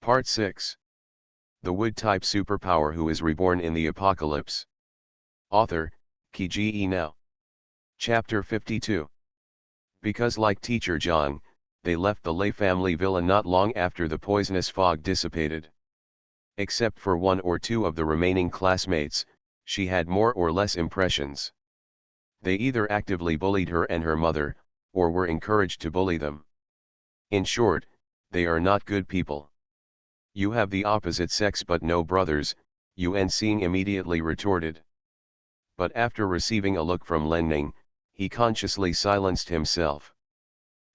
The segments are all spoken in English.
Part 6. The Wood-type superpower who is reborn in the apocalypse. Author, Kiji Now. Chapter 52. Because like Teacher Zhang, they left the Lei family villa not long after the poisonous fog dissipated. Except for one or two of the remaining classmates, she had more or less impressions. They either actively bullied her and her mother, or were encouraged to bully them. In short, they are not good people. You have the opposite sex but no brothers, Yuan Xing immediately retorted. But after receiving a look from Len Ning, he consciously silenced himself.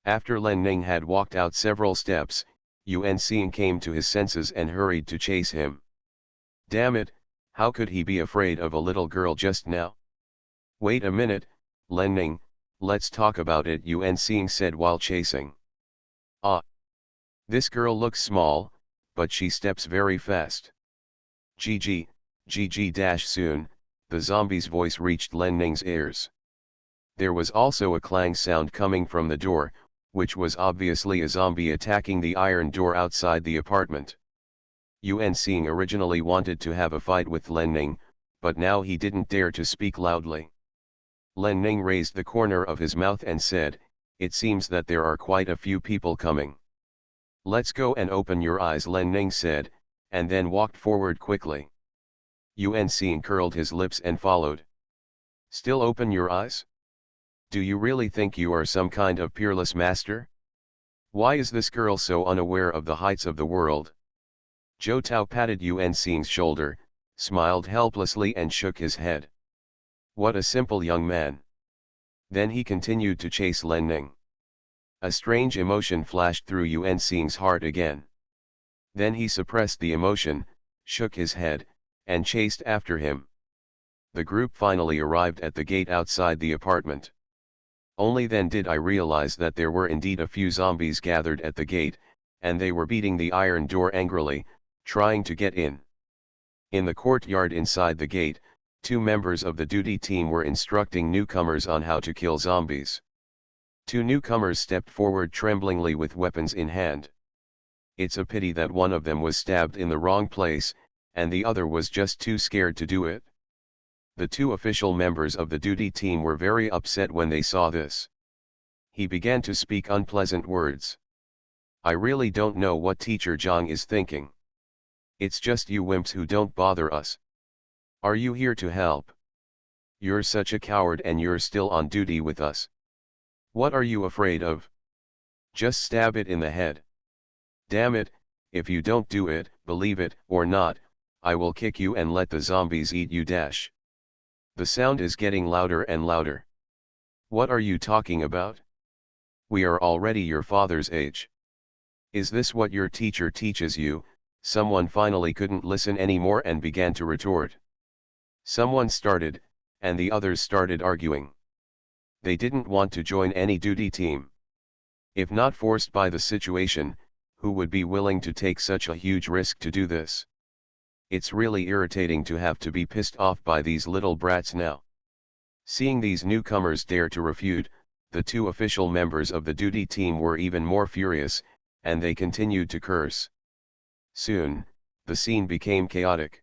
After Len Ning had walked out several steps, Yuan Xing came to his senses and hurried to chase him. Damn it, how could he be afraid of a little girl just now? Wait a minute, Len Ning, let's talk about it, Yuan Xing said while chasing. Ah. This girl looks small, but she steps very fast. GG-soon, the zombie's voice reached Len Ning's ears. There was also a clang sound coming from the door, which was obviously a zombie attacking the iron door outside the apartment. Yuan Xing originally wanted to have a fight with Len Ning, but now he didn't dare to speak loudly. Len Ning raised the corner of his mouth and said, "It seems that there are quite a few people coming." "Let's go and open your eyes," Len Ning said, and then walked forward quickly. Yuan Xing curled his lips and followed. "Still open your eyes? Do you really think you are some kind of peerless master? Why is this girl so unaware of the heights of the world?" Zhou Tao patted Yuan Xing's shoulder, smiled helplessly and shook his head. What a simple young man. Then he continued to chase Len Ning. A strange emotion flashed through Yuan Xing's heart again. Then he suppressed the emotion, shook his head, and chased after him. The group finally arrived at the gate outside the apartment. Only then did I realize that there were indeed a few zombies gathered at the gate, and they were beating the iron door angrily, trying to get in. In the courtyard inside the gate, two members of the duty team were instructing newcomers on how to kill zombies. Two newcomers stepped forward tremblingly with weapons in hand. It's a pity that one of them was stabbed in the wrong place, and the other was just too scared to do it. The two official members of the duty team were very upset when they saw this. He began to speak unpleasant words. "I really don't know what Teacher Zhang is thinking. It's just you wimps who don't bother us. Are you here to help? You're such a coward and you're still on duty with us. What are you afraid of? Just stab it in the head. Damn it, if you don't do it, believe it or not, I will kick you and let the zombies eat you. The sound is getting louder and louder. What are you talking about? We are already your father's age. Is this what your teacher teaches you?" Someone finally couldn't listen anymore and began to retort. Someone started, and the others started arguing. They didn't want to join any duty team. If not forced by the situation, who would be willing to take such a huge risk to do this? It's really irritating to have to be pissed off by these little brats now. Seeing these newcomers dare to refute, the two official members of the duty team were even more furious, and they continued to curse. Soon, the scene became chaotic.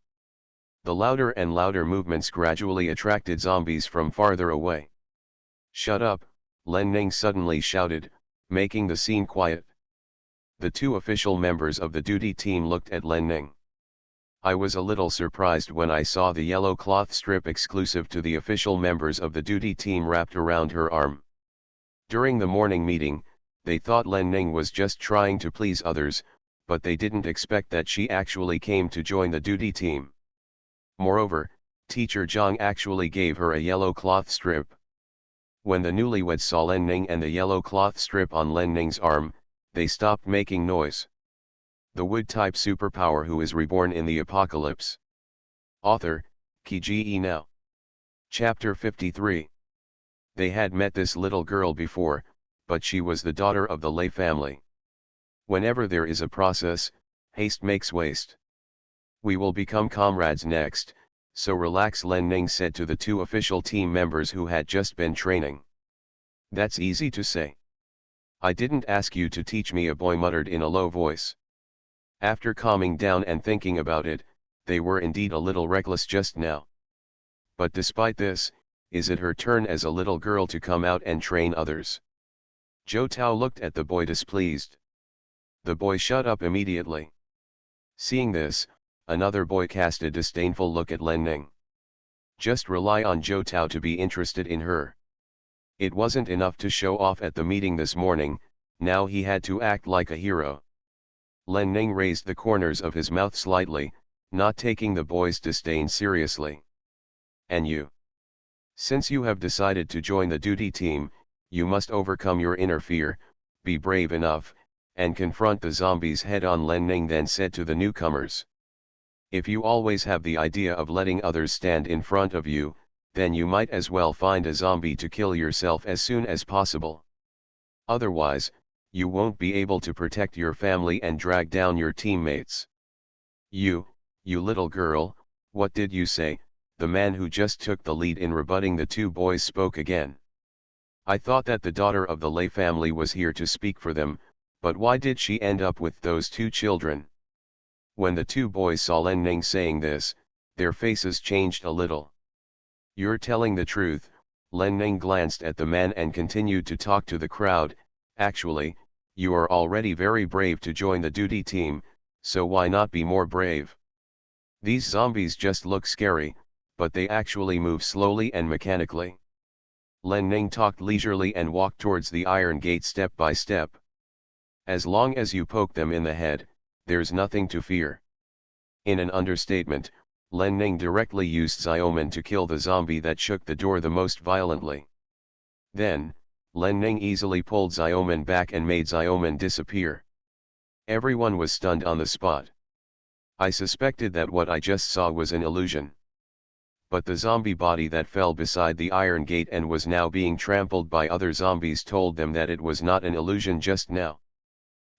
The louder and louder movements gradually attracted zombies from farther away. "Shut up," Len Ning suddenly shouted, making the scene quiet. The two official members of the duty team looked at Len Ning. I was a little surprised when I saw the yellow cloth strip exclusive to the official members of the duty team wrapped around her arm. During the morning meeting, they thought Len Ning was just trying to please others, but they didn't expect that she actually came to join the duty team. Moreover, Teacher Zhang actually gave her a yellow cloth strip. When the newlyweds saw Len Ning and the yellow cloth strip on Len Ning's arm, they stopped making noise. The Wood-type superpower who is reborn in the apocalypse. Author, Kiji Now. Chapter 53. They had met this little girl before, but she was the daughter of the Lei family. Whenever there is a process, haste makes waste. "We will become comrades next, so relax," Len Ning said to the two official team members who had just been training. "That's easy to say. I didn't ask you to teach me," a boy muttered in a low voice. After calming down and thinking about it, they were indeed a little reckless just now. But despite this, is it her turn as a little girl to come out and train others? Zhou Tao looked at the boy displeased. The boy shut up immediately. Seeing this, another boy cast a disdainful look at Len Ning. Just rely on Zhou Tao to be interested in her. It wasn't enough to show off at the meeting this morning, now he had to act like a hero. Len Ning raised the corners of his mouth slightly, not taking the boy's disdain seriously. And you? Since you have decided to join the duty team, you must overcome your inner fear, be brave enough, and confront the zombies head-on, Len Ning then said to the newcomers. If you always have the idea of letting others stand in front of you, then you might as well find a zombie to kill yourself as soon as possible. Otherwise, you won't be able to protect your family and drag down your teammates. You little girl, what did you say? The man who just took the lead in rebutting the two boys spoke again. I thought that the daughter of the Lei family was here to speak for them, but why did she end up with those two children? When the two boys saw Len Ning saying this, their faces changed a little. You're telling the truth. Len Ning glanced at the man and continued to talk to the crowd. Actually, you are already very brave to join the duty team, so why not be more brave? These zombies just look scary, but they actually move slowly and mechanically. Len Ning talked leisurely and walked towards the iron gate step by step. As long as you poke them in the head, there's nothing to fear. In an understatement, Len Ning directly used Xiaoman to kill the zombie that shook the door the most violently. Then, Len Ning easily pulled Xiaoman back and made Xiaoman disappear. Everyone was stunned on the spot. I suspected that what I just saw was an illusion. But the zombie body that fell beside the iron gate and was now being trampled by other zombies told them that it was not an illusion just now.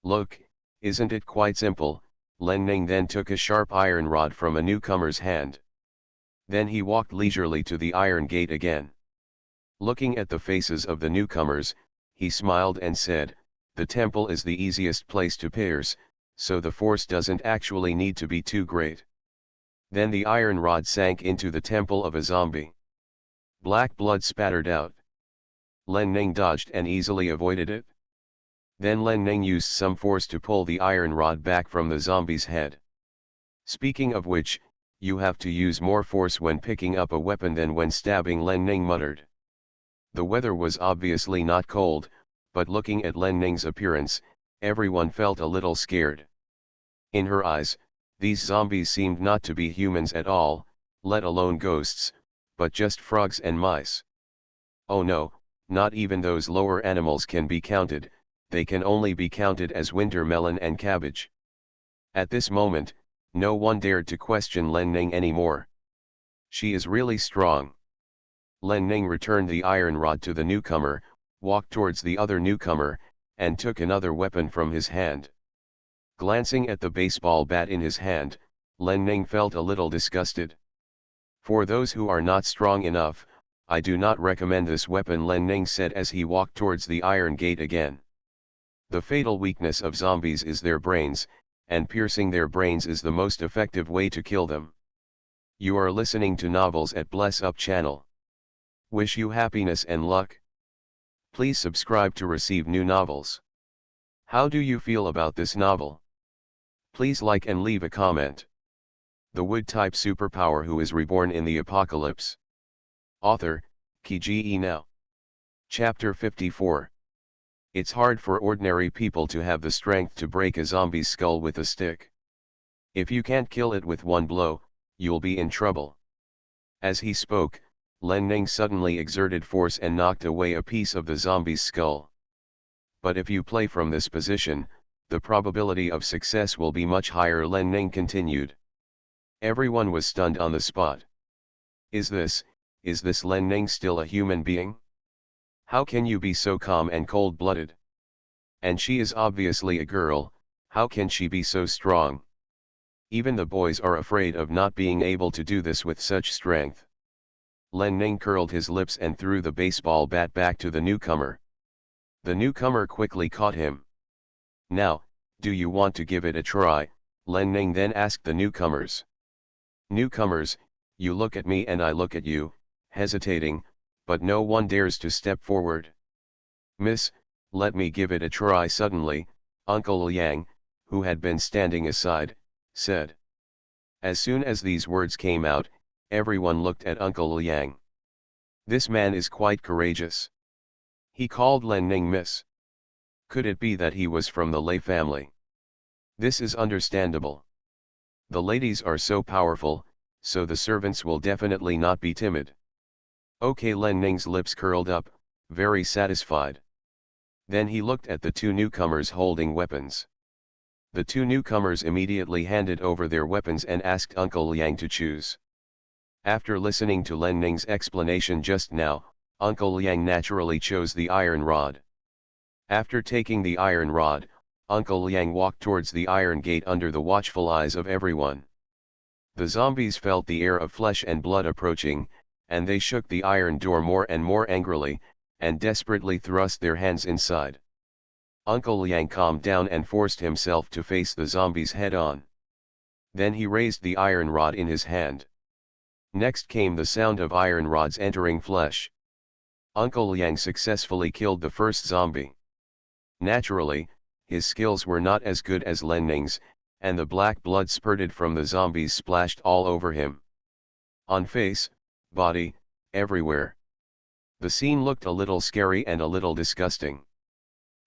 Look, isn't it quite simple? Len Ning then took a sharp iron rod from a newcomer's hand. Then he walked leisurely to the iron gate again. Looking at the faces of the newcomers, he smiled and said, the temple is the easiest place to pierce, so the force doesn't actually need to be too great. Then the iron rod sank into the temple of a zombie. Black blood spattered out. Len Ning dodged and easily avoided it. Then Len Ning used some force to pull the iron rod back from the zombie's head. Speaking of which, you have to use more force when picking up a weapon than when stabbing, Len Ning muttered. The weather was obviously not cold, but looking at Len Ning's appearance, everyone felt a little scared. In her eyes, these zombies seemed not to be humans at all, let alone ghosts, but just frogs and mice. Oh no, not even those lower animals can be counted. They can only be counted as winter melon and cabbage. At this moment, no one dared to question Len Ning anymore. She is really strong. Len Ning returned the iron rod to the newcomer, walked towards the other newcomer, and took another weapon from his hand. Glancing at the baseball bat in his hand, Len Ning felt a little disgusted. For those who are not strong enough, I do not recommend this weapon, Len Ning said as he walked towards the iron gate again. The fatal weakness of zombies is their brains, and piercing their brains is the most effective way to kill them. You are listening to Novels at Bless Up channel. Wish you happiness and luck. Please subscribe to receive new novels. How do you feel about this novel? Please like and leave a comment. The Wood-type superpower who is reborn in the apocalypse. Author, Kiji Now. Chapter 54. It's hard for ordinary people to have the strength to break a zombie's skull with a stick. If you can't kill it with one blow, you'll be in trouble. As he spoke, Len Ning suddenly exerted force and knocked away a piece of the zombie's skull. But if you play from this position, the probability of success will be much higher, Len Ning continued. Everyone was stunned on the spot. Is this Len Ning still a human being? How can you be so calm and cold-blooded? And she is obviously a girl, how can she be so strong? Even the boys are afraid of not being able to do this with such strength. Len Ning curled his lips and threw the baseball bat back to the newcomer. The newcomer quickly caught him. Now, do you want to give it a try? Len Ning then asked the newcomers. Newcomers, you look at me and I look at you, hesitating, but no one dares to step forward. Miss, let me give it a try. Suddenly, Uncle Liang, who had been standing aside, said. As soon as these words came out, everyone looked at Uncle Liang. This man is quite courageous. He called Len Ning Miss. Could it be that he was from the Lei family? This is understandable. The ladies are so powerful, so the servants will definitely not be timid. Okay, Len Ning's lips curled up, very satisfied. Then he looked at the two newcomers holding weapons. The two newcomers immediately handed over their weapons and asked Uncle Liang to choose. After listening to Len Ning's explanation just now, Uncle Liang naturally chose the iron rod. After taking the iron rod, Uncle Liang walked towards the iron gate under the watchful eyes of everyone. The zombies felt the air of flesh and blood approaching, and they shook the iron door more and more angrily, and desperately thrust their hands inside. Uncle Liang calmed down and forced himself to face the zombies head-on. Then he raised the iron rod in his hand. Next came the sound of iron rods entering flesh. Uncle Liang successfully killed the first zombie. Naturally, his skills were not as good as Len Ning's, and the black blood spurted from the zombies splashed all over him. On face, body, everywhere. The scene looked a little scary and a little disgusting.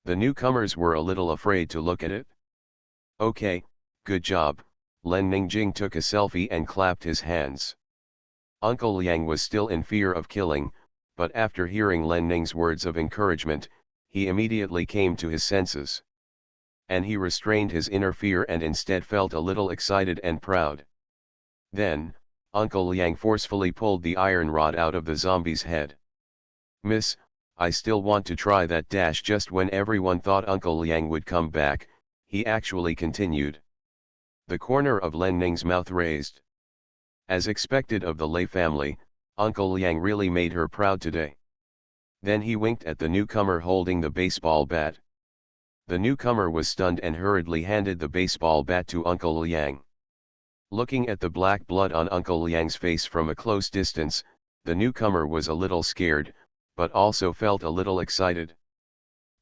The newcomers were a little afraid to look at it. Okay, good job, Len Ningjing took a selfie and clapped his hands. Uncle Liang was still in fear of killing, but after hearing Len Ning's words of encouragement, he immediately came to his senses. And he restrained his inner fear and instead felt a little excited and proud. Then, Uncle Liang forcefully pulled the iron rod out of the zombie's head. Miss, I still want to try that dash. Just when everyone thought Uncle Liang would come back, he actually continued. The corner of Len Ning's mouth raised. As expected of the Lei family, Uncle Liang really made her proud today. Then he winked at the newcomer holding the baseball bat. The newcomer was stunned and hurriedly handed the baseball bat to Uncle Liang. Looking at the black blood on Uncle Liang's face from a close distance, the newcomer was a little scared, but also felt a little excited.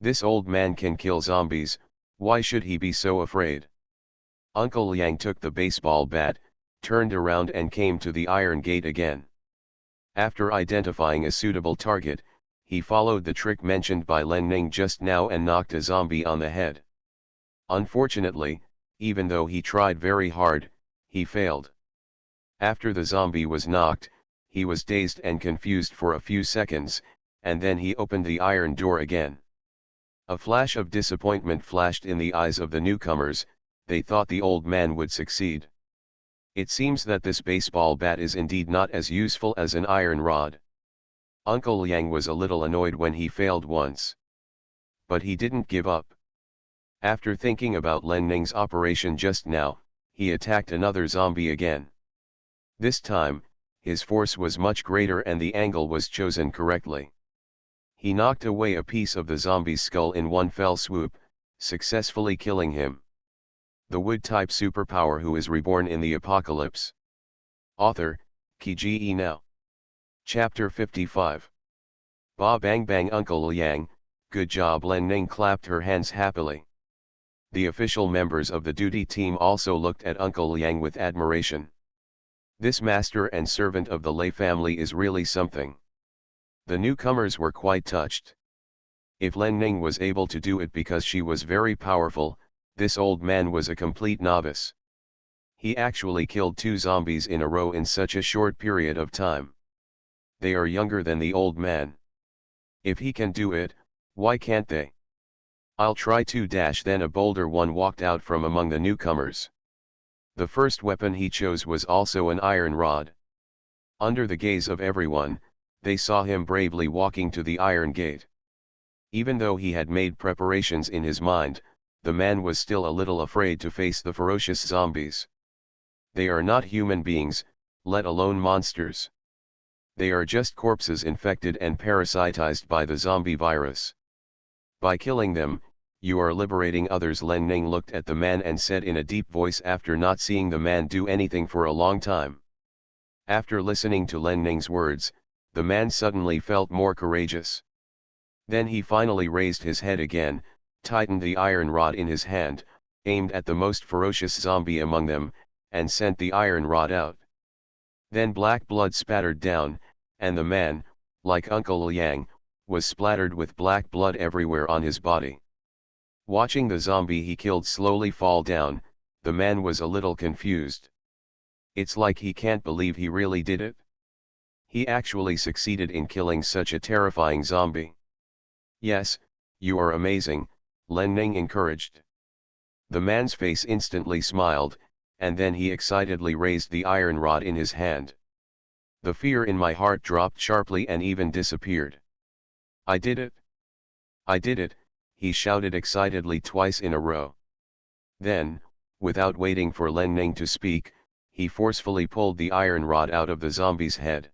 This old man can kill zombies, why should he be so afraid? Uncle Liang took the baseball bat, turned around and came to the iron gate again. After identifying a suitable target, he followed the trick mentioned by Len Ning just now and knocked a zombie on the head. Unfortunately, even though he tried very hard, he failed. After the zombie was knocked, he was dazed and confused for a few seconds, and then he opened the iron door again. A flash of disappointment flashed in the eyes of the newcomers. They thought the old man would succeed. It seems that this baseball bat is indeed not as useful as an iron rod. Uncle Liang was a little annoyed when he failed once. But he didn't give up. After thinking about Len Ning's operation just now, he attacked another zombie again. This time, his force was much greater and the angle was chosen correctly. He knocked away a piece of the zombie's skull in one fell swoop, successfully killing him. The Wood-type superpower who is reborn in the apocalypse. Author, Kiji Now. Chapter 55. Ba bang bang. Uncle Liang, good job. Len Ning clapped her hands happily. The official members of the duty team also looked at Uncle Liang with admiration. This master and servant of the Lei family is really something. The newcomers were quite touched. If Len Ning was able to do it because she was very powerful, this old man was a complete novice. He actually killed 2 zombies in a row in such a short period of time. They are younger than the old man. If he can do it, why can't they? I'll try to dash. Then a bolder one walked out from among the newcomers. The first weapon he chose was also an iron rod. Under the gaze of everyone, they saw him bravely walking to the iron gate. Even though he had made preparations in his mind, the man was still a little afraid to face the ferocious zombies. They are not human beings, let alone monsters. They are just corpses infected and parasitized by the zombie virus. By killing them, you are liberating others. Len Ning looked at the man and said in a deep voice after not seeing the man do anything for a long time. After listening to Len Ning's words, the man suddenly felt more courageous. Then he finally raised his head again, tightened the iron rod in his hand, aimed at the most ferocious zombie among them, and sent the iron rod out. Then black blood spattered down, and the man, like Uncle Liang, was splattered with black blood everywhere on his body. Watching the zombie he killed slowly fall down, the man was a little confused. It's like he can't believe he really did it. He actually succeeded in killing such a terrifying zombie. Yes, you are amazing, Len Ning encouraged. The man's face instantly smiled, and then he excitedly raised the iron rod in his hand. The fear in my heart dropped sharply and even disappeared. I did it! I did it, he shouted excitedly twice in a row. Then, without waiting for Len Ning to speak, he forcefully pulled the iron rod out of the zombie's head.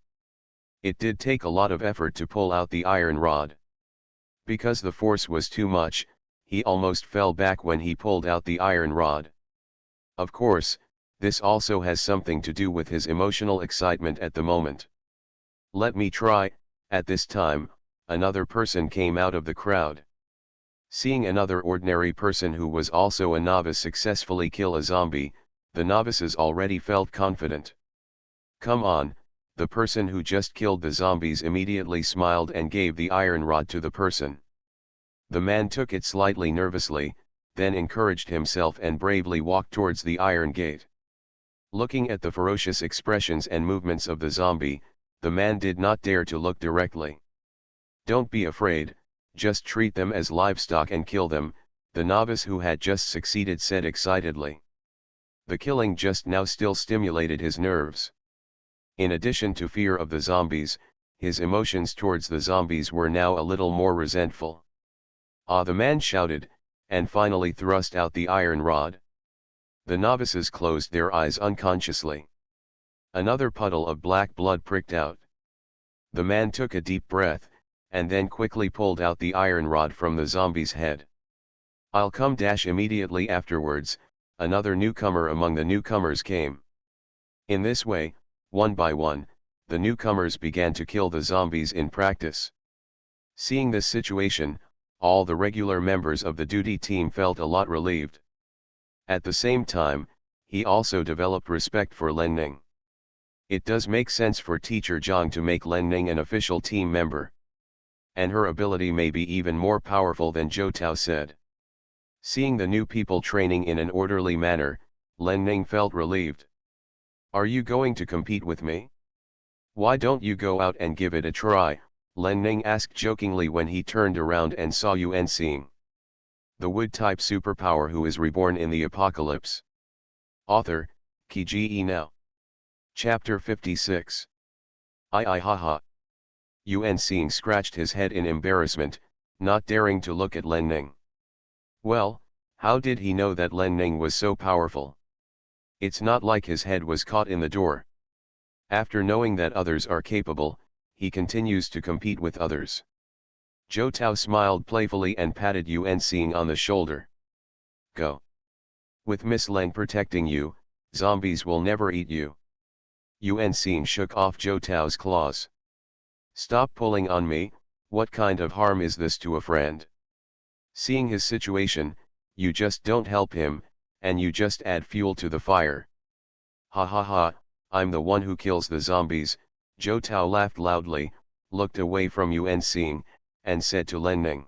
It did take a lot of effort to pull out the iron rod. Because the force was too much, he almost fell back when he pulled out the iron rod. Of course, this also has something to do with his emotional excitement at the moment. Let me try. At this time, another person came out of the crowd. Seeing another ordinary person who was also a novice successfully kill a zombie, the novices already felt confident. Come on, the person who just killed the zombies immediately smiled and gave the iron rod to the person. The man took it slightly nervously, then encouraged himself and bravely walked towards the iron gate. Looking at the ferocious expressions and movements of the zombie, the man did not dare to look directly. Don't be afraid, just treat them as livestock and kill them, the novice who had just succeeded said excitedly. The killing just now still stimulated his nerves. In addition to fear of the zombies, his emotions towards the zombies were now a little more resentful. Ah, the man shouted, and finally thrust out the iron rod. The novices closed their eyes unconsciously. Another puddle of black blood pricked out. The man took a deep breath, and then quickly pulled out the iron rod from the zombie's head. I'll come. Immediately afterwards, another newcomer among the newcomers came. In this way, one by one, the newcomers began to kill the zombies in practice. Seeing this situation, all the regular members of the duty team felt a lot relieved. At the same time, he also developed respect for Len Ning. It does make sense for Teacher Zhang to make Len Ning an official team member. And her ability may be even more powerful than Zhou Tao said. Seeing the new people training in an orderly manner, Len Ning felt relieved. Are you going to compete with me? Why don't you go out and give it a try? Len Ning asked jokingly when he turned around and saw Yuan Xing, the wood-type superpower who is reborn in the apocalypse. Author, Kge Now. Chapter 56. I haha. Yuan Xing scratched his head in embarrassment, not daring to look at Len Ning. Well, how did he know that Len Ning was so powerful? It's not like his head was caught in the door. After knowing that others are capable, he continues to compete with others. Zhou Tao smiled playfully and patted Yuan Xing on the shoulder. Go. With Miss Leng protecting you, zombies will never eat you. Yuan Xing shook off Zhou Tao's claws. Stop pulling on me, what kind of harm is this to a friend? Seeing his situation, you just don't help him, and you just add fuel to the fire. Ha ha ha, I'm the one who kills the zombies. Zhou Tao laughed loudly, looked away from Yuan Xing, and said to Len Ning.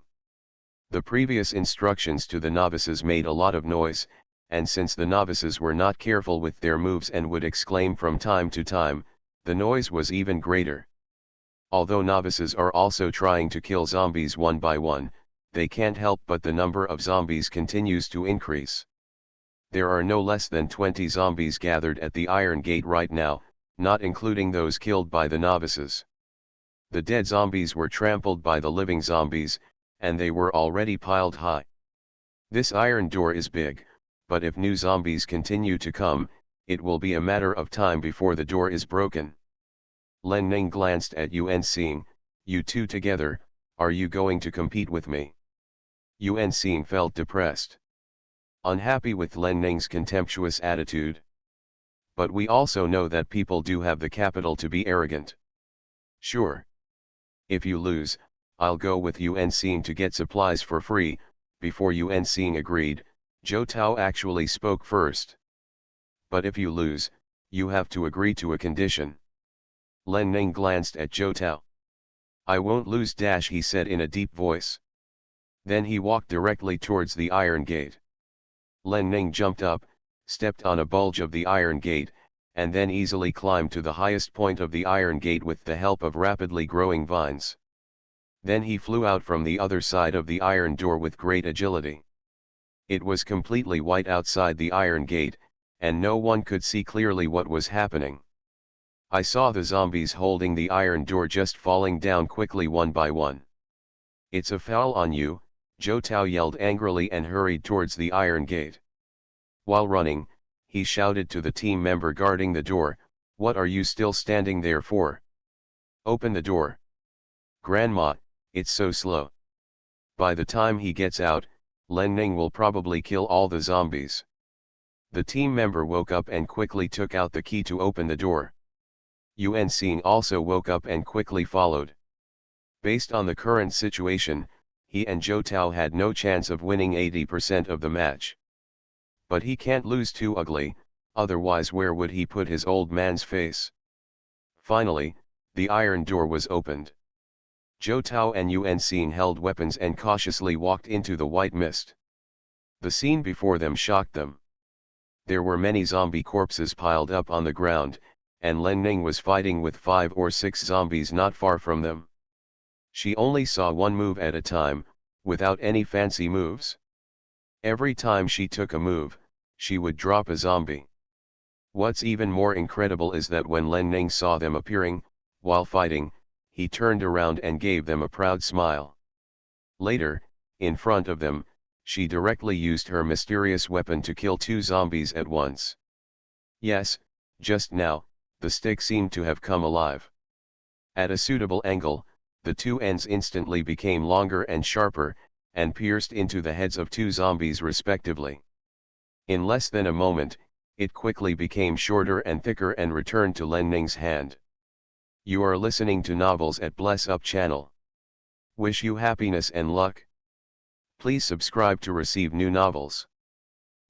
The previous instructions to the novices made a lot of noise, and since the novices were not careful with their moves and would exclaim from time to time, the noise was even greater. Although novices are also trying to kill zombies one by one, they can't help but the number of zombies continues to increase. There are no less than 20 zombies gathered at the Iron Gate right now, not including those killed by the novices. The dead zombies were trampled by the living zombies, and they were already piled high. This iron door is big, but if new zombies continue to come, it will be a matter of time before the door is broken. Len Ning glanced at Yuan Xing. You two together, are you going to compete with me? Yuan Xing felt depressed. Unhappy with Len Ning's contemptuous attitude. But we also know that people do have the capital to be arrogant. Sure. If you lose, I'll go with Yuan Xing to get supplies for free. Before Yuan Xing agreed, Zhou Tao actually spoke first. But if you lose, you have to agree to a condition. Len Ning glanced at Zhou Tao. I won't lose, he said in a deep voice. Then he walked directly towards the iron gate. Len Ning jumped up, stepped on a bulge of the iron gate, and then easily climbed to the highest point of the iron gate with the help of rapidly growing vines. Then he flew out from the other side of the iron door with great agility. It was completely white outside the iron gate, and no one could see clearly what was happening. I saw the zombies holding the iron door just falling down quickly one by one. It's a foul on you, Zhou Tao yelled angrily and hurried towards the iron gate. While running, he shouted to the team member guarding the door, what are you still standing there for? Open the door. Grandma, it's so slow. By the time he gets out, Len Ning will probably kill all the zombies. The team member woke up and quickly took out the key to open the door. Yuan Xing also woke up and quickly followed. Based on the current situation, he and Zhou Tao had no chance of winning 80% of the match. But he can't lose too ugly, otherwise where would he put his old man's face? Finally, the iron door was opened. Zhou Tao and Yuan Xing held weapons and cautiously walked into the white mist. The scene before them shocked them. There were many zombie corpses piled up on the ground, and Len Ning was fighting with 5 or 6 zombies not far from them. She only saw one move at a time, without any fancy moves. Every time she took a move, she would drop a zombie. What's even more incredible is that when Len Ning saw them appearing, while fighting, he turned around and gave them a proud smile. Later, in front of them, she directly used her mysterious weapon to kill 2 zombies at once. Yes, just now, the stick seemed to have come alive. At a suitable angle, the 2 ends instantly became longer and sharper, and pierced into the heads of 2 zombies respectively. In less than a moment, it quickly became shorter and thicker and returned to Len Ning's hand. You are listening to Novels at Bless Up channel. Wish you happiness and luck. Please subscribe to receive new novels.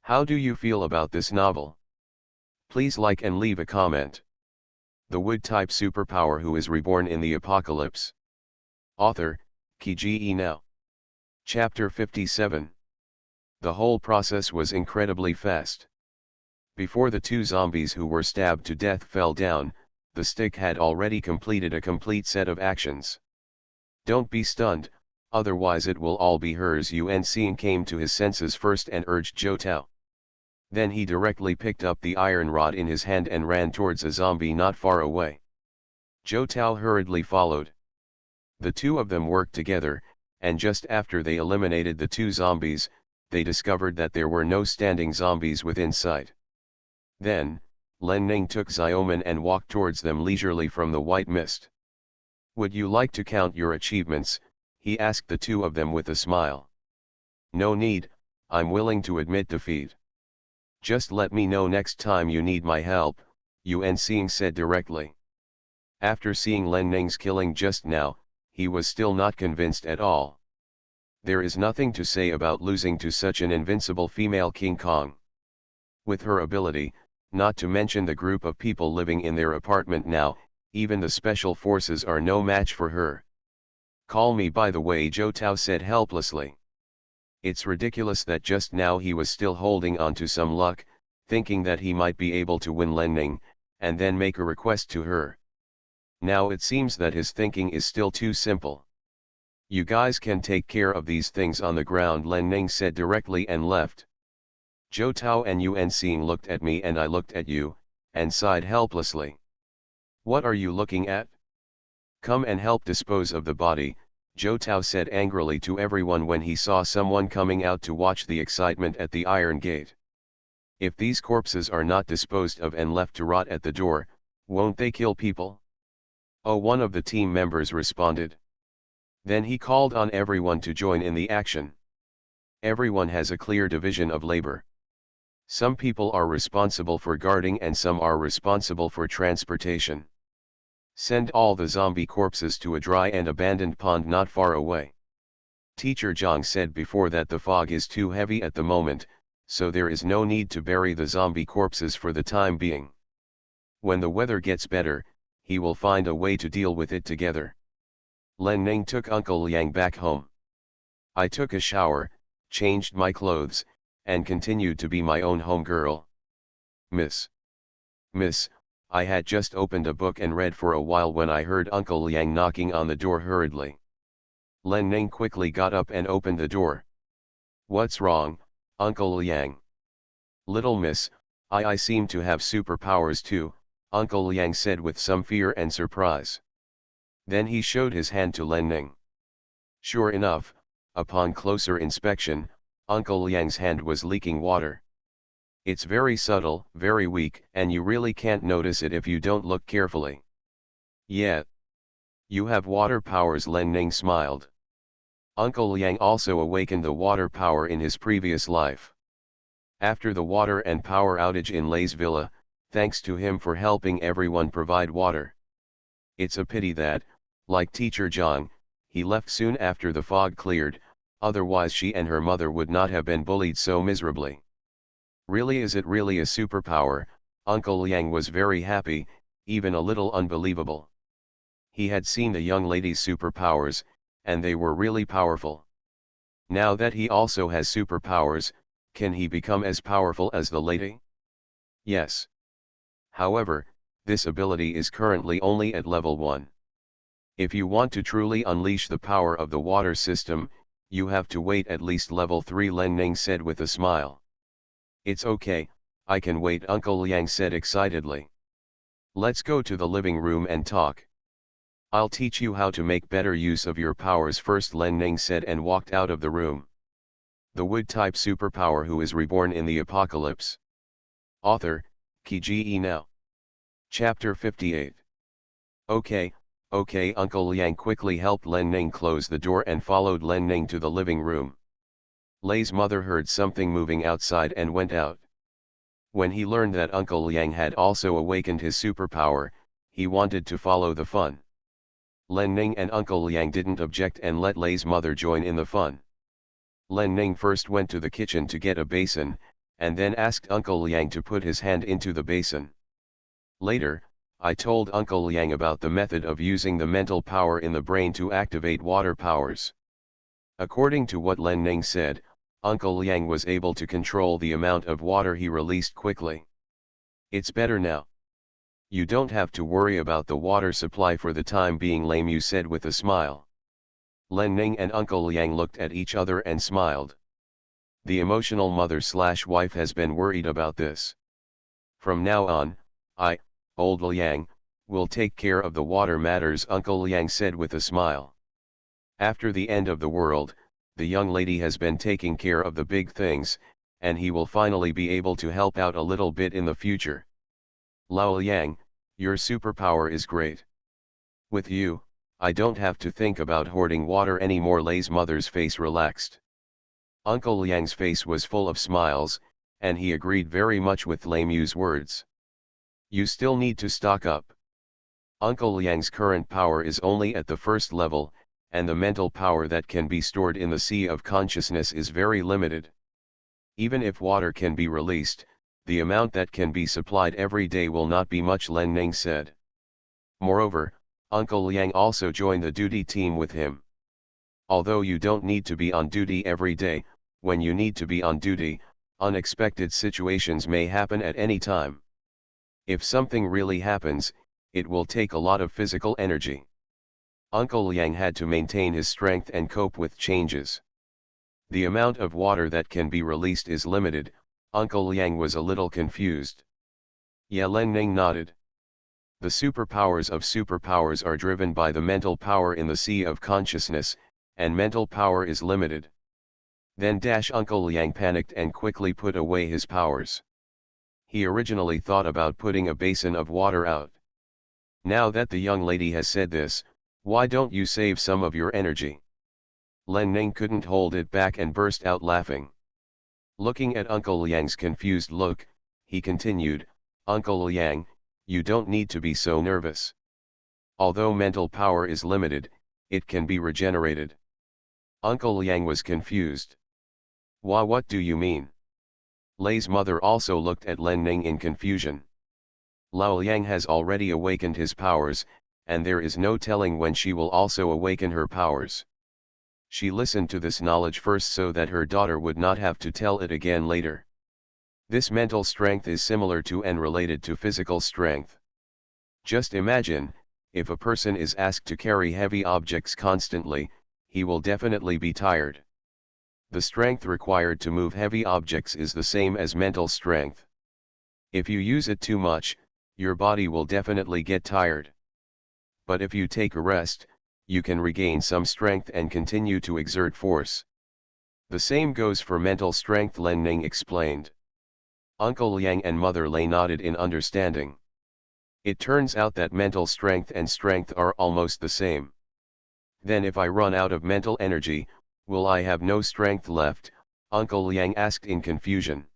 How do you feel about this novel? Please like and leave a comment. The wood-type superpower who is reborn in the apocalypse. Author, Kiji Now. Chapter 57. The whole process was incredibly fast. Before the 2 zombies who were stabbed to death fell down, the stick had already completed a complete set of actions. Don't be stunned, otherwise it will all be hers. Yuan Xing came to his senses first and urged Zhou Tao. Then he directly picked up the iron rod in his hand and ran towards a zombie not far away. Zhou Tao hurriedly followed. The 2 of them worked together, and just after they eliminated the 2 zombies, they discovered that there were no standing zombies within sight. Then, Len Ning took Xiaoman and walked towards them leisurely from the white mist. Would you like to count your achievements? He asked the 2 of them with a smile. No need, I'm willing to admit defeat. Just let me know next time you need my help, Yuan Xing said directly. After seeing Len Ning's killing just now, he was still not convinced at all. There is nothing to say about losing to such an invincible female King Kong. With her ability, not to mention the group of people living in their apartment now, even the special forces are no match for her. Call me by the way, Zhou Tao said helplessly. It's ridiculous that just now he was still holding on to some luck, thinking that he might be able to win Len Ning, and then make a request to her. Now it seems that his thinking is still too simple. You guys can take care of these things on the ground, Len Ning said directly and left. Zhou Tao and Yuan Xing looked at me and I looked at you, and sighed helplessly. What are you looking at? Come and help dispose of the body, Zhou Tao said angrily to everyone when he saw someone coming out to watch the excitement at the iron gate. If these corpses are not disposed of and left to rot at the door, won't they kill people? Oh, one of the team members responded. Then he called on everyone to join in the action. Everyone has a clear division of labor. Some people are responsible for guarding and some are responsible for transportation. Send all the zombie corpses to a dry and abandoned pond not far away. Teacher Zhang said before that the fog is too heavy at the moment, so there is no need to bury the zombie corpses for the time being. When the weather gets better, he will find a way to deal with it together. Len Ning took Uncle Liang back home. I took a shower, changed my clothes, and continued to be my own home girl. Miss, I had just opened a book and read for a while when I heard Uncle Liang knocking on the door hurriedly. Len Ning quickly got up and opened the door. What's wrong, Uncle Liang? Little miss, I seem to have superpowers too, Uncle Liang said with some fear and surprise. Then he showed his hand to Len Ning. Sure enough, upon closer inspection, Uncle Liang's hand was leaking water. It's very subtle, very weak, and you really can't notice it if you don't look carefully. Yeah. You have water powers, Len Ning smiled. Uncle Liang also awakened the water power in his previous life. After the water and power outage in Lei's villa, thanks to him for helping everyone provide water. It's a pity that, like Teacher Zhang, he left soon after the fog cleared, otherwise she and her mother would not have been bullied so miserably. Really, is it really a superpower? Uncle Liang was very happy, even a little unbelievable. He had seen the young lady's superpowers, and they were really powerful. Now that he also has superpowers, can he become as powerful as the lady? Yes. However, this ability is currently only at level 1. If you want to truly unleash the power of the water system, you have to wait at least level 3, Len Ning said with a smile. It's okay, I can wait, Uncle Liang said excitedly. Let's go to the living room and talk. I'll teach you how to make better use of your powers first, Len Ning said and walked out of the room. The Wood-type superpower who is reborn in the apocalypse. Author, Kiji Now. Chapter 58. Okay, Uncle Liang quickly helped Len Ning close the door and followed Len Ning to the living room. Lei's mother heard something moving outside and went out. When he learned that Uncle Liang had also awakened his superpower, he wanted to follow the fun. Len Ning and Uncle Liang didn't object and let Lei's mother join in the fun. Len Ning first went to the kitchen to get a basin, and then asked Uncle Liang to put his hand into the basin. Later, I told Uncle Liang about the method of using the mental power in the brain to activate water powers. According to what Len Ning said, Uncle Liang was able to control the amount of water he released quickly. It's better now. You don't have to worry about the water supply for the time being, Len Yu said with a smile. Len Ning and Uncle Liang looked at each other and smiled. The emotional mother/wife has been worried about this. From now on, I, old Liang, will take care of the water matters, Uncle Liang said with a smile. After the end of the world, the young lady has been taking care of the big things, and he will finally be able to help out a little bit in the future. Lao Liang, your superpower is great. With you, I don't have to think about hoarding water anymore. Lei's mother's face relaxed. Uncle Liang's face was full of smiles, and he agreed very much with Len Yu's words. You still need to stock up. Uncle Liang's current power is only at the first level, and the mental power that can be stored in the sea of consciousness is very limited. Even if water can be released, the amount that can be supplied every day will not be much, Len Ning said. Moreover, Uncle Liang also joined the duty team with him. Although you don't need to be on duty every day, when you need to be on duty, unexpected situations may happen at any time. If something really happens, it will take a lot of physical energy. Uncle Liang had to maintain his strength and cope with changes. The amount of water that can be released is limited. Uncle Liang was a little confused. Yeah, Len Ning nodded. The superpowers of superpowers are driven by the mental power in the sea of consciousness, and mental power is limited. Then Uncle Liang panicked and quickly put away his powers. He originally thought about putting a basin of water out. Now that the young lady has said this, why don't you save some of your energy? Len Ning couldn't hold it back and burst out laughing. Looking at Uncle Liang's confused look, he continued, "Uncle Liang, you don't need to be so nervous. Although mental power is limited, it can be regenerated." Uncle Liang was confused. What do you mean?" Lei's mother also looked at Len Ning in confusion. "Lao Liang has already awakened his powers, and there is no telling when she will also awaken her powers. She listened to this knowledge first so that her daughter would not have to tell it again later. This mental strength is similar to and related to physical strength. Just imagine, if a person is asked to carry heavy objects constantly, he will definitely be tired. The strength required to move heavy objects is the same as mental strength. If you use it too much, your body will definitely get tired. But if you take a rest, you can regain some strength and continue to exert force. The same goes for mental strength," Len Ning explained. Uncle Liang and Mother Lei nodded in understanding. It turns out that mental strength and strength are almost the same. Then if I run out of mental energy, will I have no strength left? Uncle Liang asked in confusion.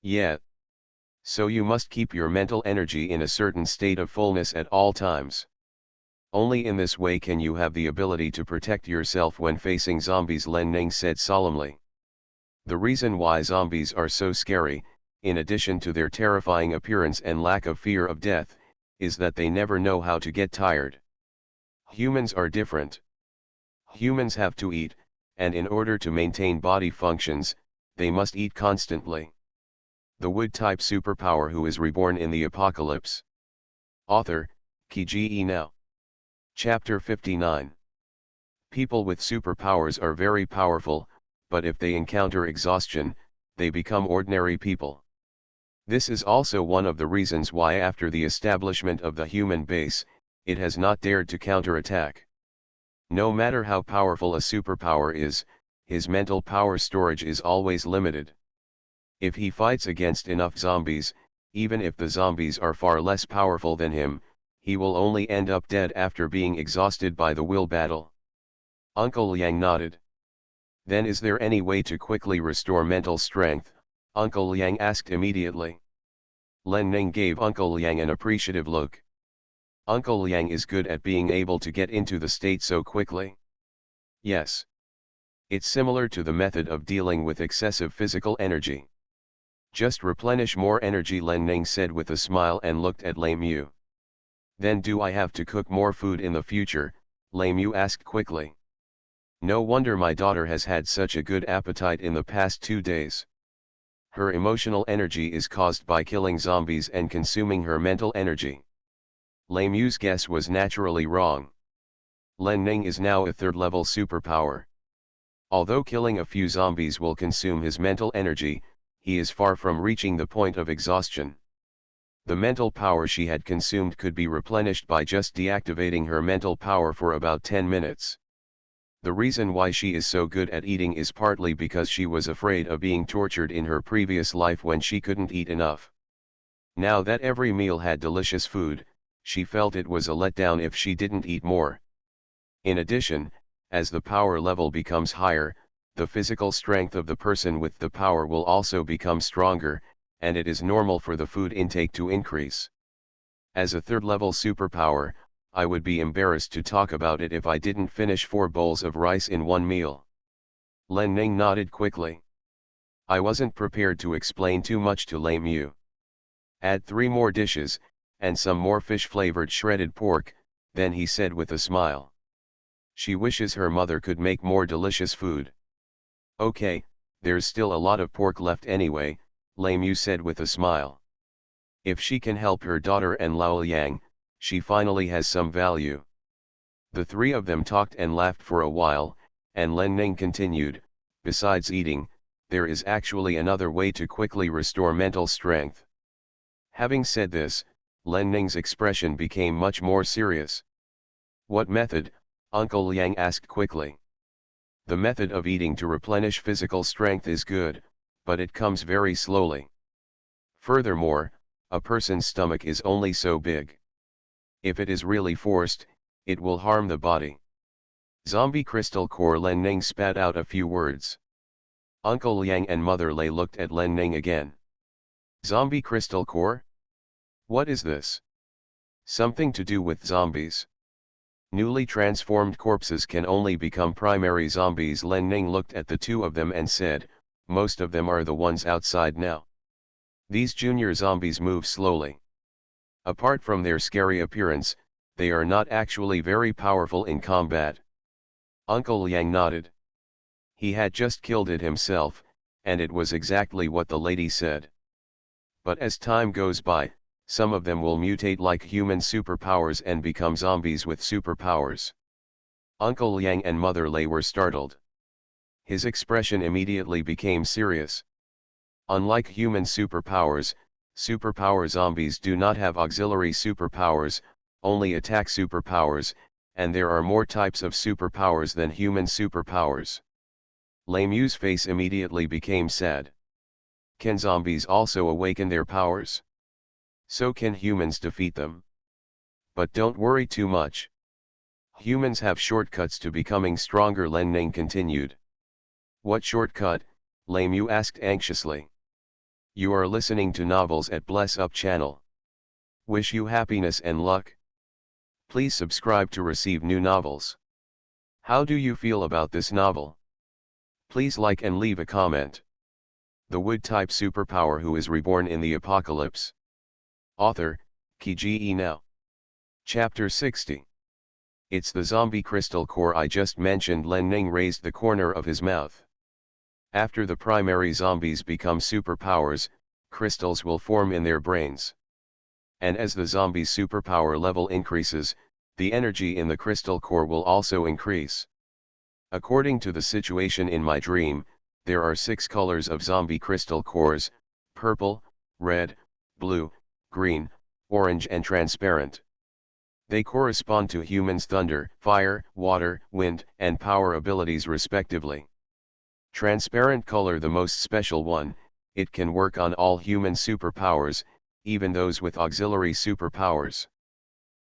Yeah. So you must keep your mental energy in a certain state of fullness at all times. Only in this way can you have the ability to protect yourself when facing zombies, Len Ning said solemnly. The reason why zombies are so scary, in addition to their terrifying appearance and lack of fear of death, is that they never know how to get tired. Humans are different. Humans have to eat, and in order to maintain body functions, they must eat constantly. The Wood-type superpower who is reborn in the apocalypse. Author, Kiji Now. Chapter 59. People with superpowers are very powerful, but if they encounter exhaustion, they become ordinary people. This is also one of the reasons why after the establishment of the human base, it has not dared to counterattack. No matter how powerful a superpower is, his mental power storage is always limited. If he fights against enough zombies, even if the zombies are far less powerful than him, he will only end up dead after being exhausted by the will battle. Uncle Liang nodded. Then is there any way to quickly restore mental strength? Uncle Liang asked immediately. Len Ning gave Uncle Liang an appreciative look. Uncle Liang is good at being able to get into the state so quickly. Yes. It's similar to the method of dealing with excessive physical energy. Just replenish more energy, Len Ning said with a smile and looked at Lei Mu. Then do I have to cook more food in the future? Lei Mu asked quickly. No wonder my daughter has had such a good appetite in the past 2 days. Her emotional energy is caused by killing zombies and consuming her mental energy. Lei Mu's guess was naturally wrong. Len Ning is now a third-level superpower. Although killing a few zombies will consume his mental energy, he is far from reaching the point of exhaustion. The mental power she had consumed could be replenished by just deactivating her mental power for about 10 minutes. The reason why she is so good at eating is partly because she was afraid of being tortured in her previous life when she couldn't eat enough. Now that every meal had delicious food, she felt it was a letdown if she didn't eat more. In addition, as the power level becomes higher, the physical strength of the person with the power will also become stronger, and it is normal for the food intake to increase. As a third-level superpower, I would be embarrassed to talk about it if I didn't finish 4 bowls of rice in one meal. Len Ning nodded quickly. I wasn't prepared to explain too much to Lei Mu. Add 3 more dishes, and some more fish-flavored shredded pork, then he said with a smile. She wishes her mother could make more delicious food. Okay, there's still a lot of pork left anyway, Lei Mu said with a smile. If she can help her daughter and Lao Liang, she finally has some value. The 3 of them talked and laughed for a while, and Len Ning continued, besides eating, there is actually another way to quickly restore mental strength. Having said this, Len Ning's expression became much more serious. What method? Uncle Liang asked quickly. The method of eating to replenish physical strength is good, but it comes very slowly. Furthermore, a person's stomach is only so big. If it is really forced, it will harm the body. Zombie Crystal Core. Len Ning spat out a few words. Uncle Liang and Mother Lei looked at Len Ning again. Zombie Crystal Core? What is this? Something to do with zombies. Newly transformed corpses can only become primary zombies. Len Ning looked at the two of them and said, most of them are the ones outside now. These junior zombies move slowly. Apart from their scary appearance, they are not actually very powerful in combat. Uncle Liang nodded. He had just killed it himself, and it was exactly what the lady said. But as time goes by, some of them will mutate like human superpowers and become zombies with superpowers. Uncle Liang and Mother Lei were startled. His expression immediately became serious. Unlike human superpowers, superpower zombies do not have auxiliary superpowers, only attack superpowers, and there are more types of superpowers than human superpowers. Lei Mu's face immediately became sad. Can zombies also awaken their powers? So can humans defeat them. But don't worry too much. Humans have shortcuts to becoming stronger. Len Ning continued. What shortcut? Lei Mu asked anxiously. You are listening to novels at Bless Up channel. Wish you happiness and luck. Please subscribe to receive new novels. How do you feel about this novel? Please like and leave a comment. The Wood-type superpower who is reborn in the apocalypse. Author, Kiji Now. Chapter 60. It's the zombie crystal core I just mentioned. Len Ning raised the corner of his mouth. After the primary zombies become superpowers, crystals will form in their brains. And as the zombie's superpower level increases, the energy in the crystal core will also increase. According to the situation in my dream, there are 6 colors of zombie crystal cores: purple, red, blue, green, orange and transparent. They correspond to humans' thunder, fire, water, wind, and power abilities respectively. Transparent color, the most special one, it can work on all human superpowers, even those with auxiliary superpowers.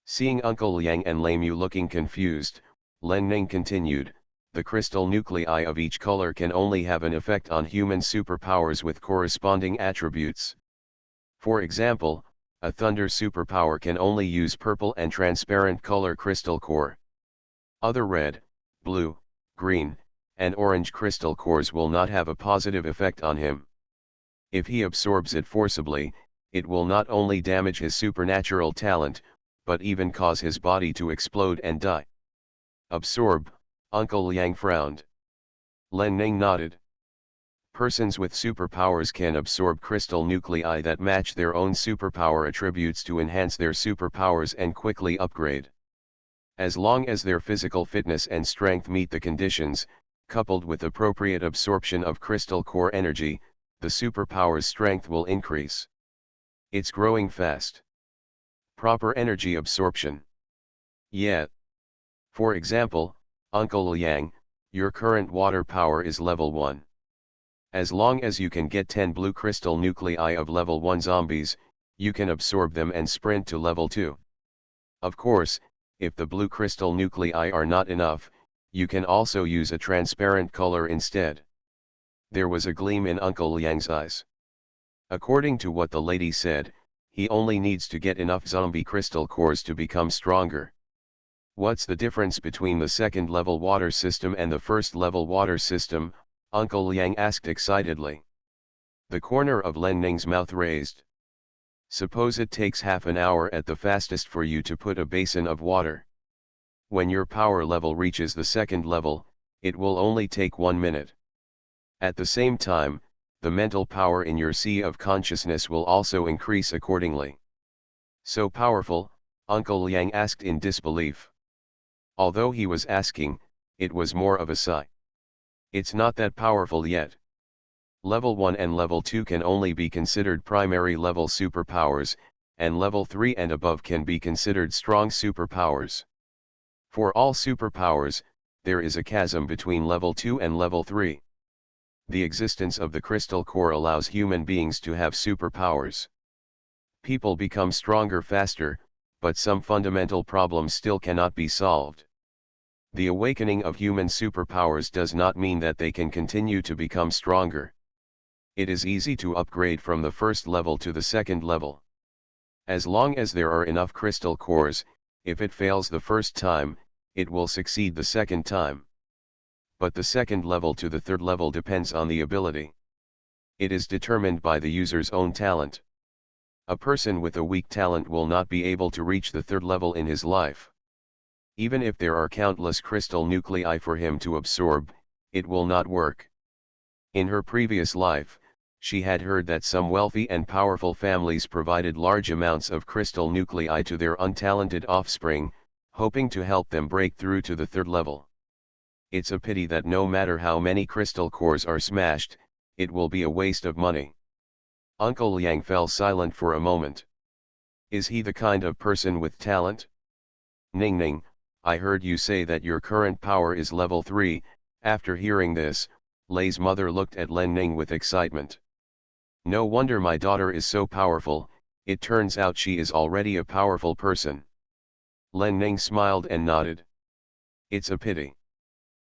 Seeing Uncle Liang and Lei Mu looking confused, Len Ning continued, the crystal nuclei of each color can only have an effect on human superpowers with corresponding attributes. For example, a thunder superpower can only use purple and transparent color crystal core. Other red, blue, green, and orange crystal cores will not have a positive effect on him. If he absorbs it forcibly, it will not only damage his supernatural talent, but even cause his body to explode and die. Absorb, Uncle Liang frowned. Len Ning nodded. Persons with superpowers can absorb crystal nuclei that match their own superpower attributes to enhance their superpowers and quickly upgrade. As long as their physical fitness and strength meet the conditions, coupled with appropriate absorption of crystal core energy, the superpower's strength will increase. It's growing fast. Proper energy absorption. Yeah. For example, Uncle Liang, your current water power is level 1. As long as you can get 10 blue crystal nuclei of level 1 zombies, you can absorb them and sprint to level 2. Of course, if the blue crystal nuclei are not enough, you can also use a transparent color instead. There was a gleam in Uncle Liang's eyes. According to what the lady said, he only needs to get enough zombie crystal cores to become stronger. What's the difference between the second level water system and the first level water system? Uncle Liang asked excitedly. The corner of Len Ning's mouth raised. Suppose it takes half an hour at the fastest for you to put a basin of water. When your power level reaches the second level, it will only take 1 minute. At the same time, the mental power in your sea of consciousness will also increase accordingly. So powerful? Uncle Liang asked in disbelief. Although he was asking, it was more of a sigh. It's not that powerful yet. Level 1 and level 2 can only be considered primary level superpowers, and level 3 and above can be considered strong superpowers. For all superpowers, there is a chasm between level 2 and level 3. The existence of the crystal core allows human beings to have superpowers. People become stronger faster, but some fundamental problems still cannot be solved. The awakening of human superpowers does not mean that they can continue to become stronger. It is easy to upgrade from the first level to the second level. As long as there are enough crystal cores, if it fails the first time, it will succeed the second time. But the second level to the third level depends on the ability. It is determined by the user's own talent. A person with a weak talent will not be able to reach the third level in his life. Even if there are countless crystal nuclei for him to absorb, it will not work. In her previous life, she had heard that some wealthy and powerful families provided large amounts of crystal nuclei to their untalented offspring, hoping to help them break through to the third level. It's a pity that no matter how many crystal cores are smashed, it will be a waste of money. Uncle Liang fell silent for a moment. Is he the kind of person with talent? Ning Ning, I heard you say that your current power is level 3, after hearing this, Lei's mother looked at Len Ning with excitement. No wonder my daughter is so powerful, it turns out she is already a powerful person. Len Ning smiled and nodded. It's a pity.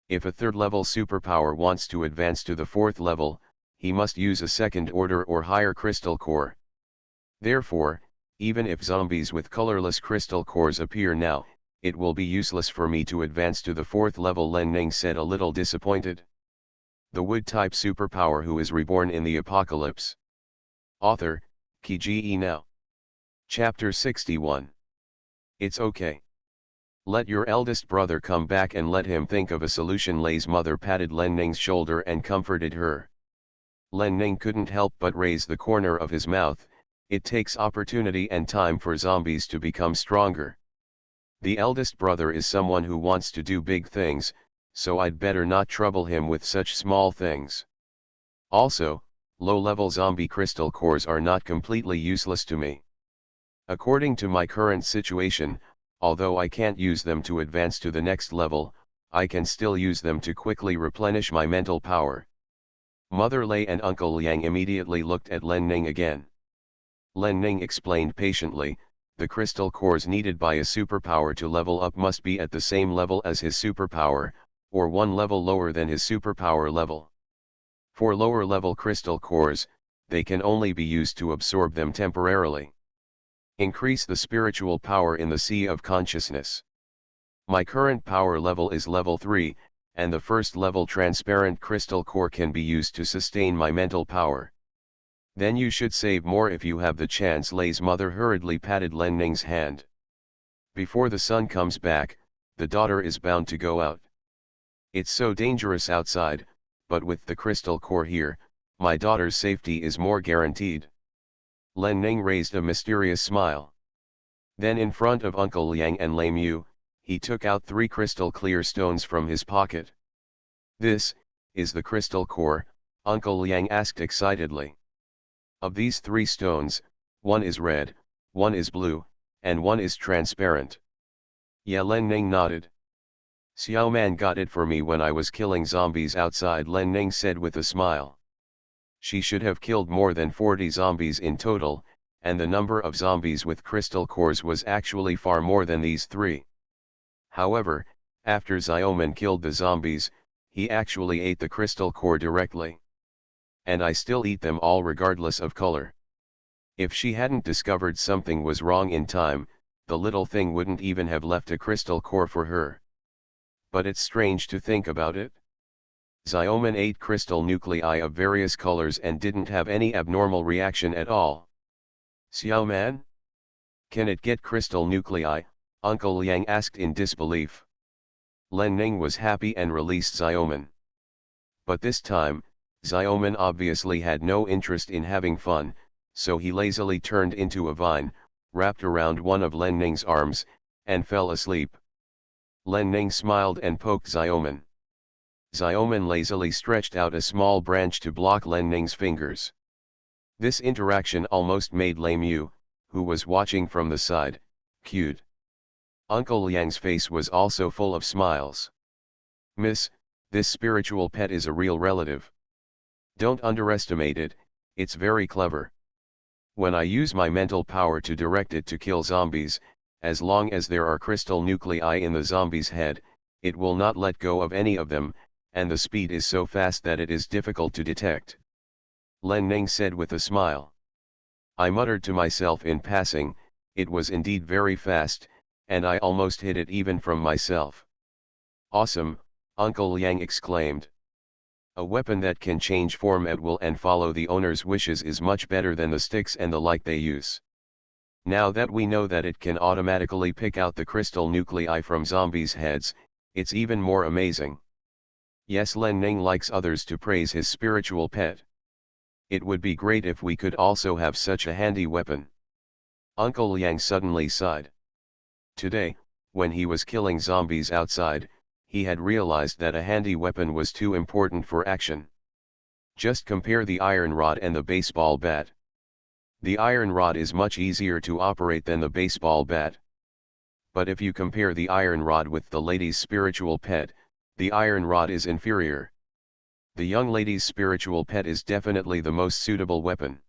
If a third-level superpower wants to advance to the fourth level, he must use a second-order or higher crystal core. Therefore, even if zombies with colorless crystal cores appear now, it will be useless for me to advance to the fourth level, Len Ning said, a little disappointed. The Wood-type superpower who is reborn in the apocalypse. Author, Kiji Now. Chapter 61. It's okay. Let your eldest brother come back and let him think of a solution. Lei's mother patted Len Ning's shoulder and comforted her. Len Ning couldn't help but raise the corner of his mouth. It takes opportunity and time for zombies to become stronger. The eldest brother is someone who wants to do big things, so I'd better not trouble him with such small things. Also, low-level zombie crystal cores are not completely useless to me. According to my current situation, although I can't use them to advance to the next level, I can still use them to quickly replenish my mental power. Mother Lei and Uncle Liang immediately looked at Len Ning again. Len Ning explained patiently, the crystal cores needed by a superpower to level up must be at the same level as his superpower, or one level lower than his superpower level. For lower-level crystal cores, they can only be used to absorb them temporarily. Increase the spiritual power in the sea of consciousness. My current power level is level 3, and the first level transparent crystal core can be used to sustain my mental power. Then you should save more if you have the chance. Lei's mother hurriedly patted Len Ning's hand. Before the sun comes back, the daughter is bound to go out. It's so dangerous outside, but with the crystal core here, my daughter's safety is more guaranteed. Len Ning raised a mysterious smile. Then in front of Uncle Liang and Lei Mu, he took out 3 crystal clear stones from his pocket. This is the crystal core, Uncle Liang asked excitedly. Of these 3 stones, one is red, one is blue, and one is transparent. Yeah, Len Ning nodded. Xiao Man got it for me when I was killing zombies outside, Len Ning said with a smile. She should have killed more than 40 zombies in total, and the number of zombies with crystal cores was actually far more than these 3. However, after Xiaoman killed the zombies, he actually ate the crystal core directly. And I still eat them all regardless of color. If she hadn't discovered something was wrong in time, the little thing wouldn't even have left a crystal core for her. But it's strange to think about it. Xiaoman ate crystal nuclei of various colors and didn't have any abnormal reaction at all. Xiaoman? Can it get crystal nuclei? Uncle Liang asked in disbelief. Len Ning was happy and released Xiaoman. But this time, Xiaoman obviously had no interest in having fun, so he lazily turned into a vine, wrapped around one of Len Ning's arms, and fell asleep. Len Ning smiled and poked Xiaoman. Xiaoman lazily stretched out a small branch to block Len Ning's fingers. This interaction almost made Lei Mu, who was watching from the side, cute. Uncle Liang's face was also full of smiles. Miss, this spiritual pet is a real relative. Don't underestimate it, it's very clever. When I use my mental power to direct it to kill zombies, as long as there are crystal nuclei in the zombie's head, it will not let go of any of them, and the speed is so fast that it is difficult to detect. Len Ning said with a smile. I muttered to myself in passing, it was indeed very fast, and I almost hid it even from myself. Awesome, Uncle Yang exclaimed. A weapon that can change form at will and follow the owner's wishes is much better than the sticks and the like they use. Now that we know that it can automatically pick out the crystal nuclei from zombies' heads, it's even more amazing. Yes, Len Ning likes others to praise his spiritual pet. It would be great if we could also have such a handy weapon. Uncle Yang suddenly sighed. Today, when he was killing zombies outside, he had realized that a handy weapon was too important for action. Just compare the iron rod and the baseball bat. The iron rod is much easier to operate than the baseball bat. But if you compare the iron rod with the lady's spiritual pet, the iron rod is inferior. The young lady's spiritual pet is definitely the most suitable weapon.